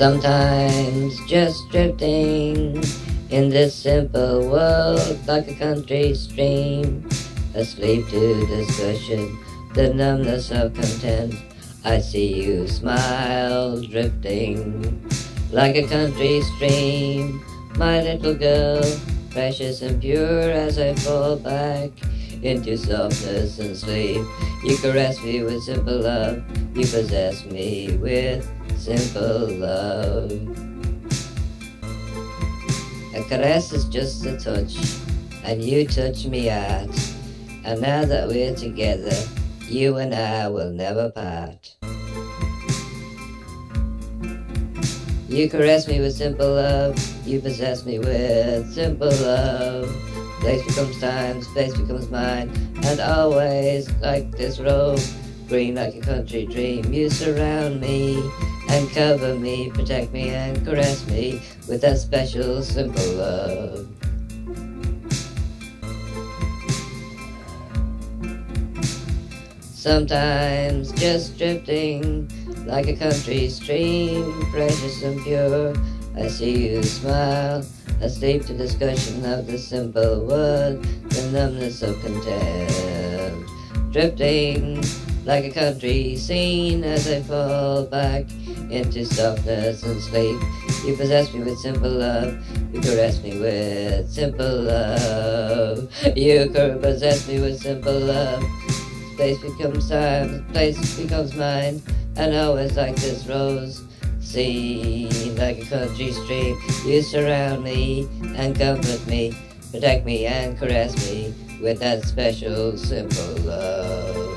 Sometimes just drifting in this simple world like a country stream, asleep to discussion, the numbness of content. I see you smile, drifting like a country stream, my little girl, precious and pure as I fall back into softness and sleep. You caress me with simple love, you possess me with simple love. A caress is just a touch, and you touch me out. And now that we're together, you and I will never part. You caress me with simple love, you possess me with simple love. Place becomes time, space becomes mine, and always like this robe, green like a country dream. You surround me and cover me, protect me and caress me with that special simple love. Sometimes just drifting like a country stream, precious and pure, I see you smile, asleep to discussion of the simple word, the numbness of content. Drifting like a country scene as I fall back into softness and sleep. You possess me with simple love, you caress me with simple love. You possess me with simple love. Space becomes time, place becomes mine, and always like this rose seen like a country stream. You surround me and comfort me, protect me and caress me with that special simple love.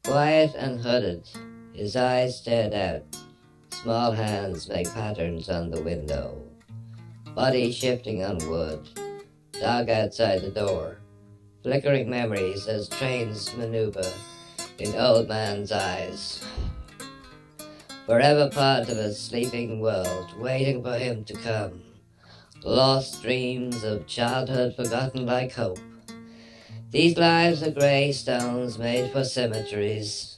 Quiet and hooded, his eyes stared out. Small hands make patterns on the window. Body shifting on wood. Dog outside the door. Flickering memories as trains maneuver in old man's eyes. Forever part of a sleeping world, waiting for him to come. Lost dreams of childhood forgotten like hope. These lives are grey stones made for cemeteries.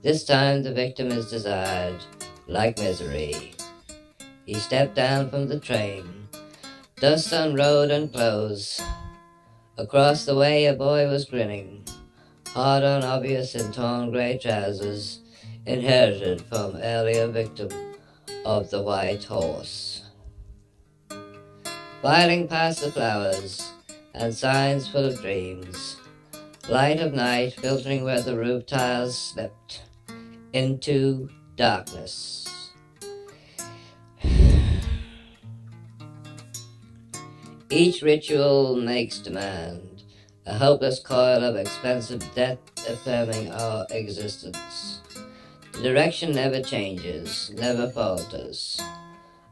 This time the victim is desired, like misery. He stepped down from the train, dust on road and clothes. Across the way a boy was grinning, hard on obvious in torn grey trousers, inherited from earlier victim of the white horse. Filing past the flowers and signs full of dreams, light of night filtering where the roof tiles slipped into darkness. Each ritual makes demand, a hopeless coil of expensive debt affirming our existence. The direction never changes, never falters.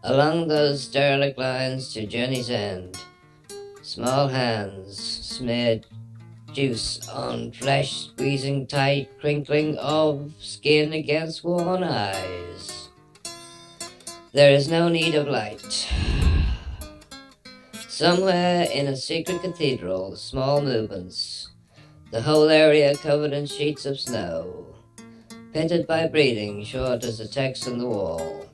Along those derelict lines to journey's end, small hands smeared juice on flesh, squeezing tight, crinkling of skin against worn eyes. There is no need of light. Somewhere in a secret cathedral, small movements, the whole area covered in sheets of snow, pitted by breathing short as the text on the wall.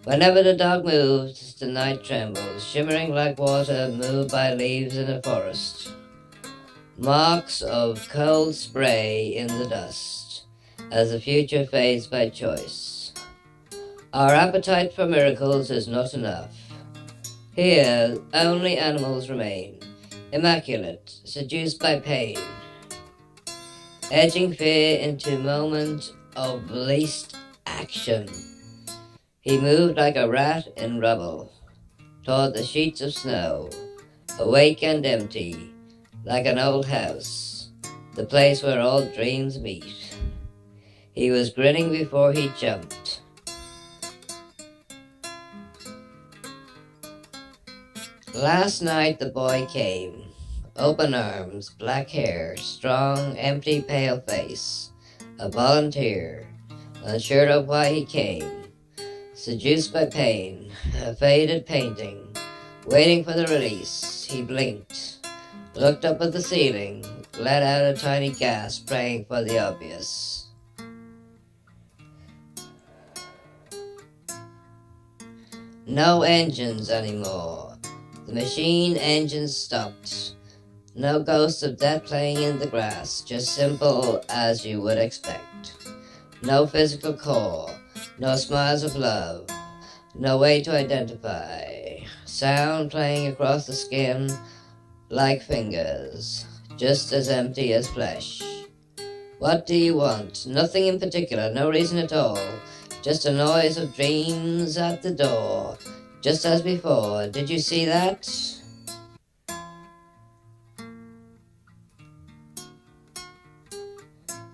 Whenever the dog moves, the night trembles, shimmering like water moved by leaves in a forest. Marks of cold spray in the dust, as the future fades by choice. Our appetite for miracles is not enough. Here, only animals remain, immaculate, seduced by pain, edging fear into moment of least action. He moved like a rat in rubble, toward the sheets of snow, awake and empty, like an old house, the place where all dreams meet. He was grinning before he jumped. Last night the boy came, open arms, black hair, strong, empty, pale face, a volunteer, unsure of why he came, seduced by pain, a faded painting, Waiting for the release, he blinked, looked up at the ceiling, let out a tiny gasp, praying for the obvious. No engines anymore. The machine engines stopped. No ghost of death playing in the grass, just simple as you would expect. No physical core, no smiles of love, no way to identify. Sound playing across the skin like fingers, just as empty as flesh. What do you want? Nothing in particular, no reason at all. Just a noise of dreams at the door, just as before. Did you see that?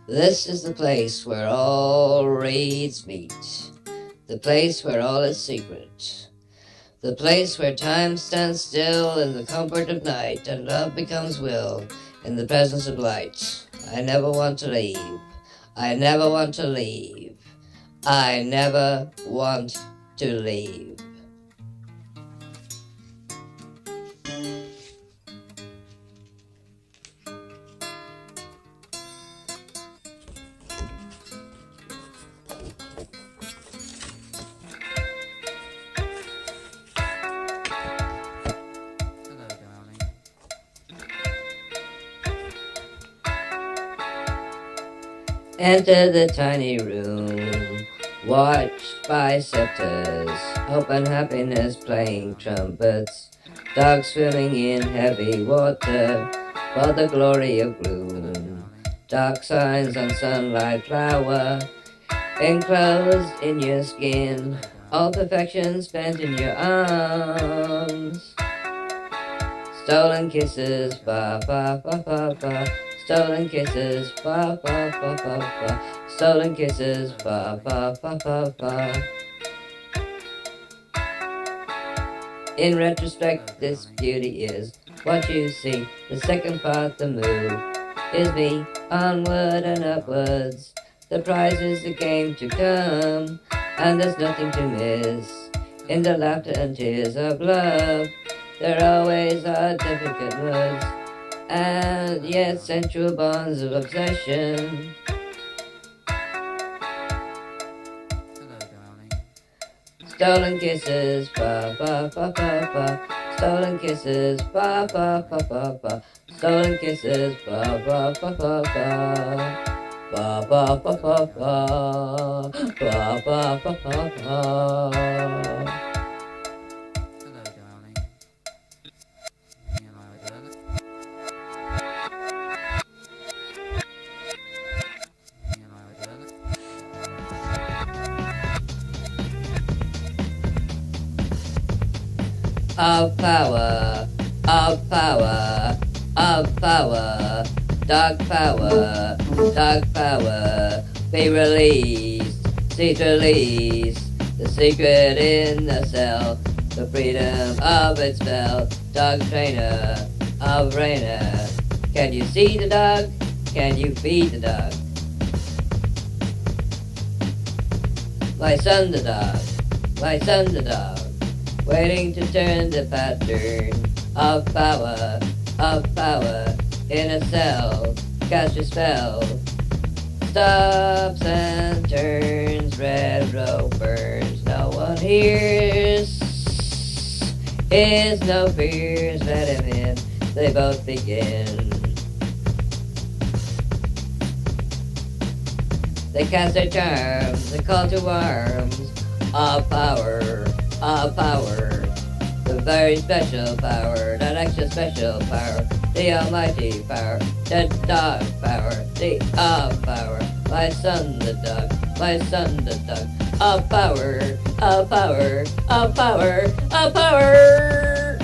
This is the place where all reeds meet, the place where all is secret, the place where time stands still in the comfort of night and love becomes will in the presence of light. I never want to leave. I never want to leave. I never want to leave. Enter the tiny room, watched by scepters, open happiness playing trumpets, dogs swimming in heavy water for the glory of gloom, dark signs on sunlight flower, enclosed in your skin, all perfection spent in your arms. Stolen kisses, ba ba ba ba ba. Stolen kisses, ba ba ba ba ba. Stolen kisses, ba ba ba ba ba. In retrospect, this beauty is what you see. The second part, the move, is me onward and upwards. The prize is the game to come, and there's nothing to miss. In the laughter and tears of love, there always are difficult moods, and yet sensual bonds of obsession. Hello, darling. Stolen kisses, ba ba ba ba ba. Stolen kisses, ba ba ba ba ba. Stolen kisses, ba ba ba ba ba. Ba ba ba ba ba. Ba ba ba ba ba. Hello, darling. Hello, darling. Hello, darling. Of power, of power, of power, dark power, be released, cease release, the secret in the cell, the freedom of its spell, dog trainer of Rainer. Can you see the dog? Can you feed the dog? My son the dog, my son the dog, waiting to turn the pattern of power in a cell, cast your spell, stops and turns, red robe burns, no one hears, is no fears, let him in, they both begin. They cast their charms, they call to arms, of power, the very special power, that extra special power, the almighty power, the dog power, the of power, my son the dog, my son the dog, of power, of power, of power, of power.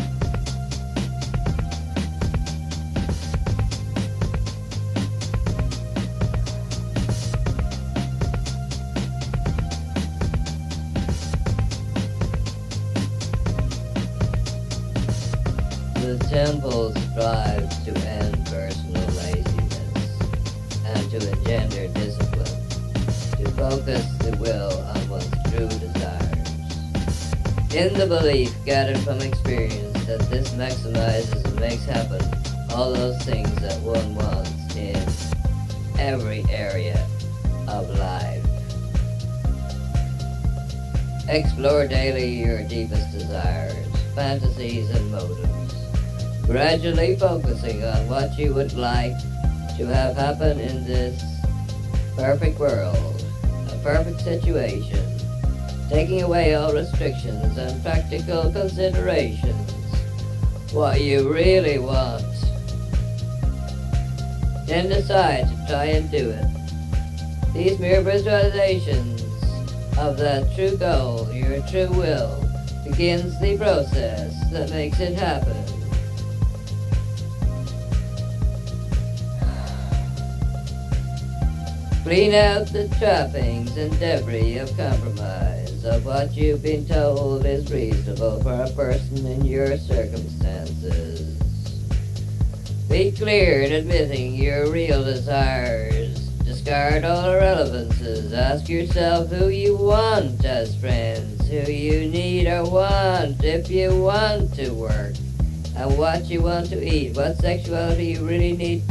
The temple strives to end personal laziness and to engender discipline, to focus the will on one's true desires. In the belief gathered from experience that this maximizes and makes happen all those things that one wants in every area of life. Explore daily your deepest desires, fantasies, and motives, gradually focusing on what you would like to have happen in this perfect world, a perfect situation, taking away all restrictions and practical considerations, what you really want. Then decide to try and do it. These mere visualizations of that true goal, your true will, begins the process that makes it happen. Clean out the trappings and debris of compromise of what you've been told is reasonable for a person in your circumstances. Be clear in admitting your real desires. Discard all irrelevances. Ask yourself who you want as friends, who you need or want if you want to work, and what you want to eat, what sexuality you really need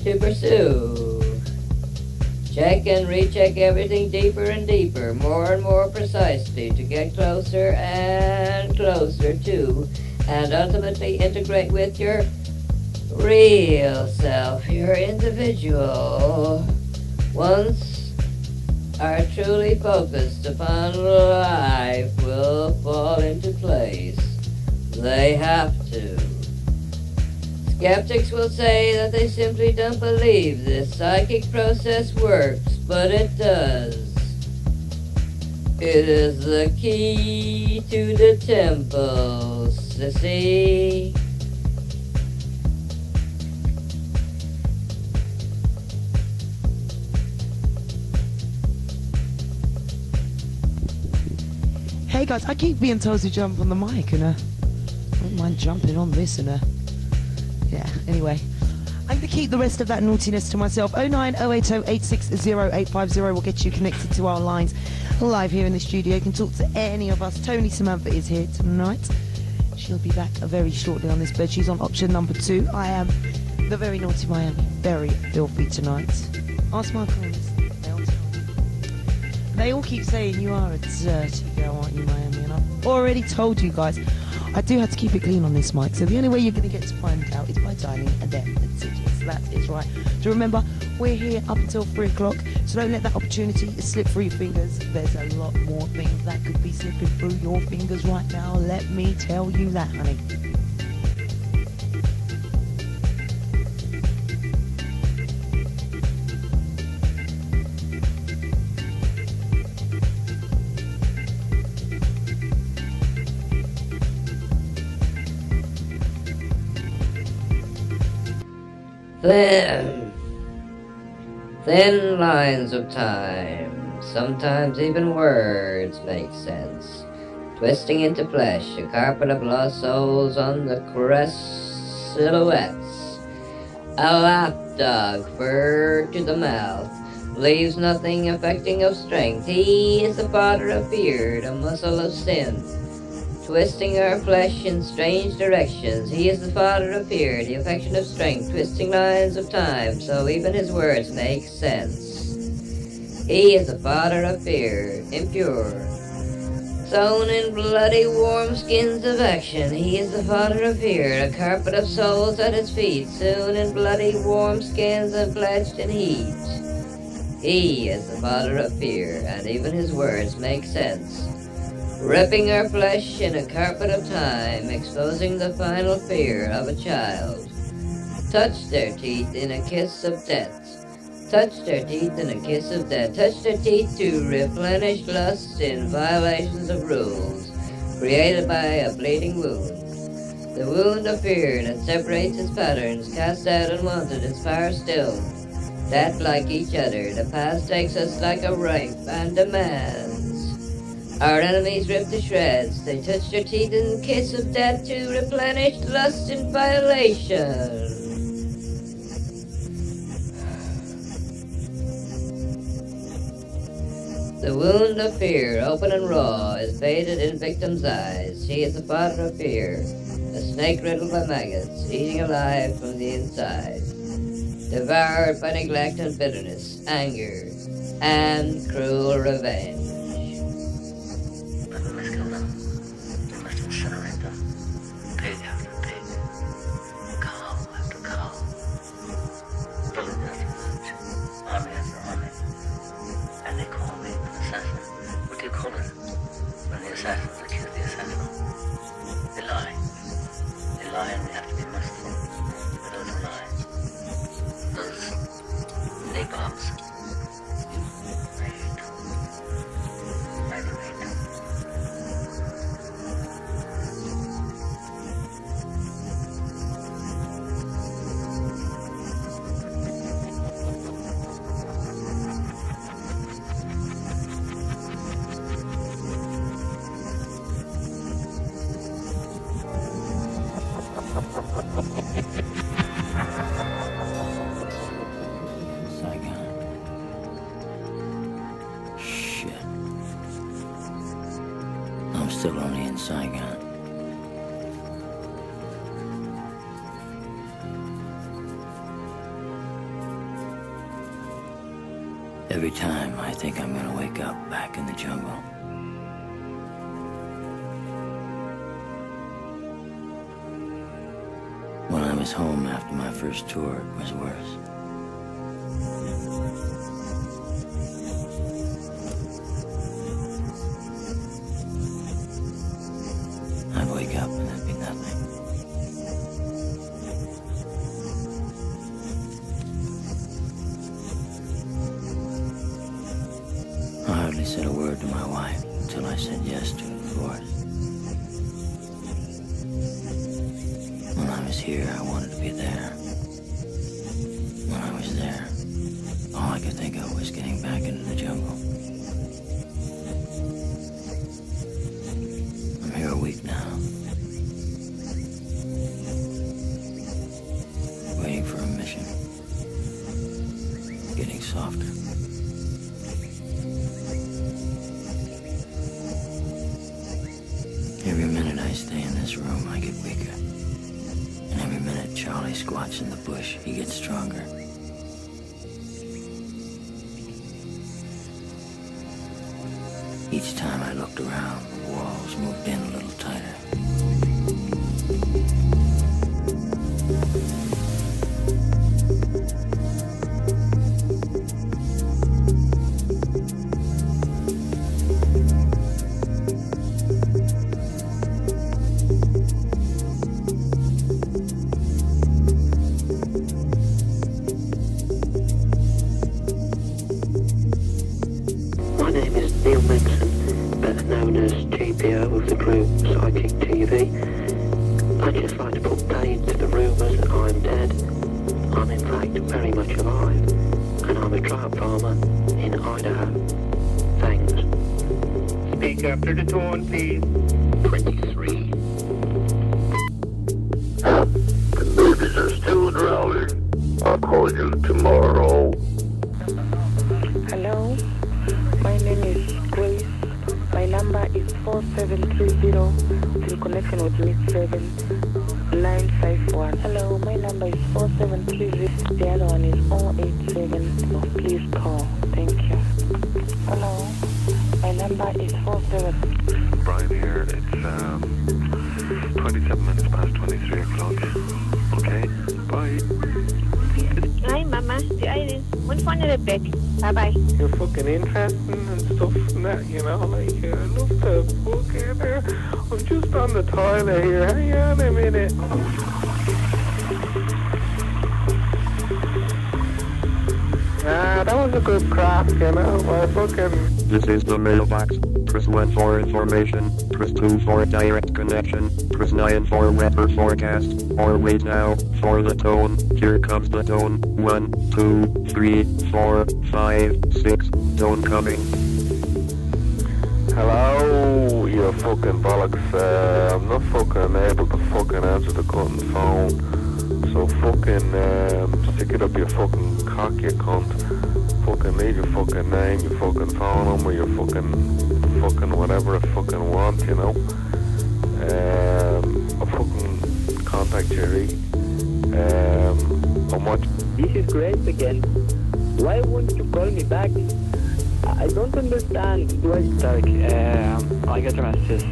to pursue. Check and recheck everything deeper and deeper, more and more precisely, to get closer and closer to, and ultimately integrate with your real self, your individual. Once are truly focused upon life will fall into place. They have to. Skeptics will say that they simply don't believe this psychic process works, but it does. It is the key to the temple, sissy. Hey guys, I keep being told to jump on the mic and I don't mind jumping on this and yeah, anyway. I'm going to keep the rest of that naughtiness to myself. 09080860850 will get you connected to our lines live here in the studio. You can talk to any of us. Tony Samantha is here tonight. She'll be back very shortly on this bed. She's on option number 2. I am the very naughty Miami. Very filthy tonight. Ask my colleagues. They all keep saying you are a dirty girl, aren't you, Miami? And I've already told you guys, I do have to keep it clean on this mic, so the only way you're going to get to find out is by dialing them, the digits. That is right. So remember, we're here up until 3 o'clock, so don't let that opportunity slip through your fingers. There's a lot more things that could be slipping through your fingers right now. Let me tell you that, honey. Thin lines of time, sometimes even words make sense, twisting into flesh, a carpet of lost souls on the Caresse silhouettes. A lapdog, fur to the mouth, leaves nothing affecting of strength. He is the father of fear, the muscle of sin, twisting our flesh in strange directions. He is the father of fear, the affection of strength, twisting lines of time, so even his words make sense. He is the father of fear, impure, sewn in bloody warm skins of action. He is the father of fear, a carpet of souls at his feet, sewn in bloody warm skins and pledged in heat. He is the father of fear, and even his words make sense. Ripping our flesh in a carpet of time, exposing the final fear of a child. Touch their teeth in a kiss of death. Touch their teeth in a kiss of death. Touch their teeth to replenish lust in violations of rules created by a bleeding wound. The wound of fear that separates its patterns, cast out unwanted, inspires still. That like each other, the past takes us like a rape and demands. Our enemies rip to shreds. They touch their teeth in the kiss of death to replenish lust and violation. The wound of fear, open and raw, is faded in victim's eyes. She is the father of fear, a snake riddled by maggots, eating alive from the inside. Devoured by neglect and bitterness, anger, and cruel revenge. But we must kill them. We must incinerate them. Pig after pig. Cow after cow. Village after village. Army after army. And they call me an assassin. What do you call it? When the assassins accuse the assassin. They lie. They lie and we have to be merciful. For those who lie. Those nabobs. I hate them. I do hate them. Saigon. Shit. I'm still only in Saigon. Every time I think I'm gonna wake up back in the jungle. When I was home after my first tour, it was worse. I'd wake up and there'd be nothing. I hardly said a word to my wife until I said yes to a divorce. When I was here, I wanted to be there. When I was there, all I could think of was getting back into the jungle. I'm here a week now. Waiting for a mission. Getting softer. Every minute I stay in this room, I get weaker. And every minute Charlie squats in the bush, he gets stronger. Each time I looked around, the walls moved in a little tighter. My name is Neil Benson, better known as GPO of the group Psychick TV. I'd just like to put paid to the rumours that I'm dead. I'm in fact very much alive, and I'm a trout farmer in Idaho. Thanks. Speak after the tone, please. 23. The babies are still drowning. I'll call you tomorrow. Hello, my name is Grace. My number is 4730. Still connection with me 7951. Hello, my number is 4730. The other one is 087. Please call. Thank you. Hello, my number is 47. Brian here. It's 27 minutes past 23 o'clock. Okay, bye. Hi, Mama. The Iris. One phone in the back. Bye-bye. You're fucking interesting and stuff and that, you know, like, I love to fucking, I'm just on the toilet here, hang on a minute. Nah, that was a good crack, you know, I fucking... This is the mailbox. Press 1 for information. Press 2 for direct connection. Press 9 for weather forecast. Or wait now for the tone. Here comes the tone. 1, 2, 3, 4, 5, 6. Tone coming. Hello, you fucking bollocks. I'm not fucking able to fucking answer the cutting phone. So fucking stick it up your fucking cock, you cunt. Fucking leave leave your fucking name, your fucking phone number, your fucking whatever I fucking want, you know. I'll fucking contact Jerry. How much? This is Grace again. Why won't you call me back? I don't understand. I get your messages.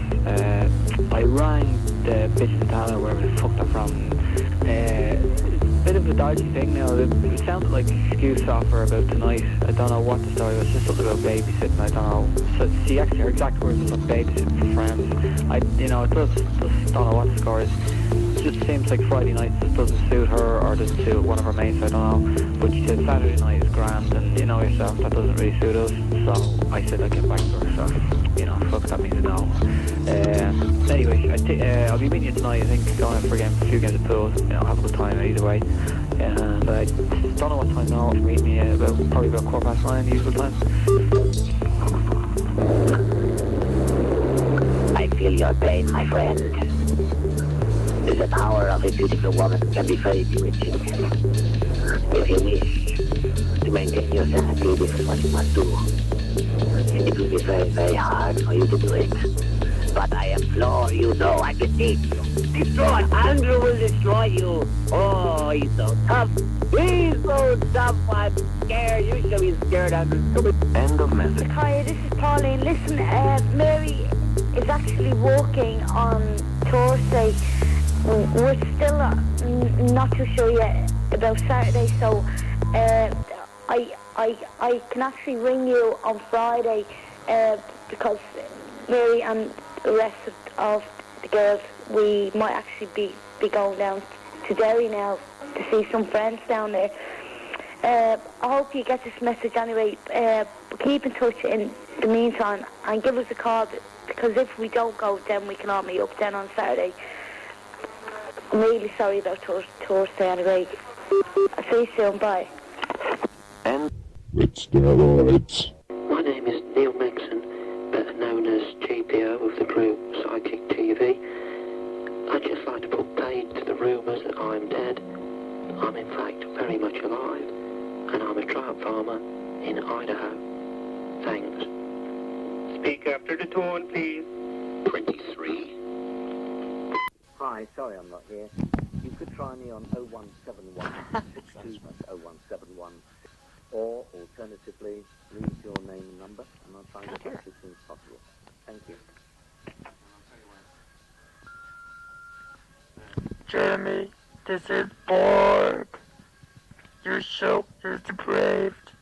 I rang the bitch in town wherever the fuck they're from. Bit of a dodgy thing now. It sounded like an excuse offer about tonight. I don't know what the story was. Just something about babysitting. I don't know. So she actually, her exact words was babysitting for friends. It just don't know what the score is. It just seems like Friday night just doesn't suit her or doesn't suit one of her mates. I don't know. But she said Saturday night is grand, and you know yourself, that doesn't really suit us. So I said I'd get back to her. So fuck, that means a no. Anyway, I'll be meeting you tonight. I think going out for a few games of pool. Have a good time either way. But I don't know what time now. Meet me probably about 9:15, the usual time. I feel your pain, my friend. The power of a beautiful woman can be very bewitching. If you wish to maintain your sanity, this is what you must do. It will be very, very hard for you to do it. But I implore you, no, I beseech you. Destroy! Andrew will destroy you. Oh, he's so tough. He's so tough. I'm scared. You should be scared, Andrew. End of message. Hi, this is Pauline. Listen, Mary is actually walking on Thursday. We're still not too sure yet about Saturday, so I can actually ring you on Friday because Mary and the rest of the girls, we might actually be going down to Derry now to see some friends down there. I hope you get this message anyway. Keep in touch in the meantime and give us a call, because if we don't go, then we can all meet up then on Saturday. I'm really sorry about Thursday anyway. I'll see you soon, bye. And with steroids. My name is Neil Megson, better known as GPO of the group Psychick TV. I'd just like to put paid to the rumours that I'm dead. I'm in fact very much alive, and I'm a trout farmer in Idaho. Thanks. Speak after the tone, please. 23. Hi, sorry I'm not here. You could try me on 0171 62 0171, or alternatively, leave your name and number, and I'll try and get back as soon as possible. Thank you. Jeremy, this is Marc. Your show is depraved.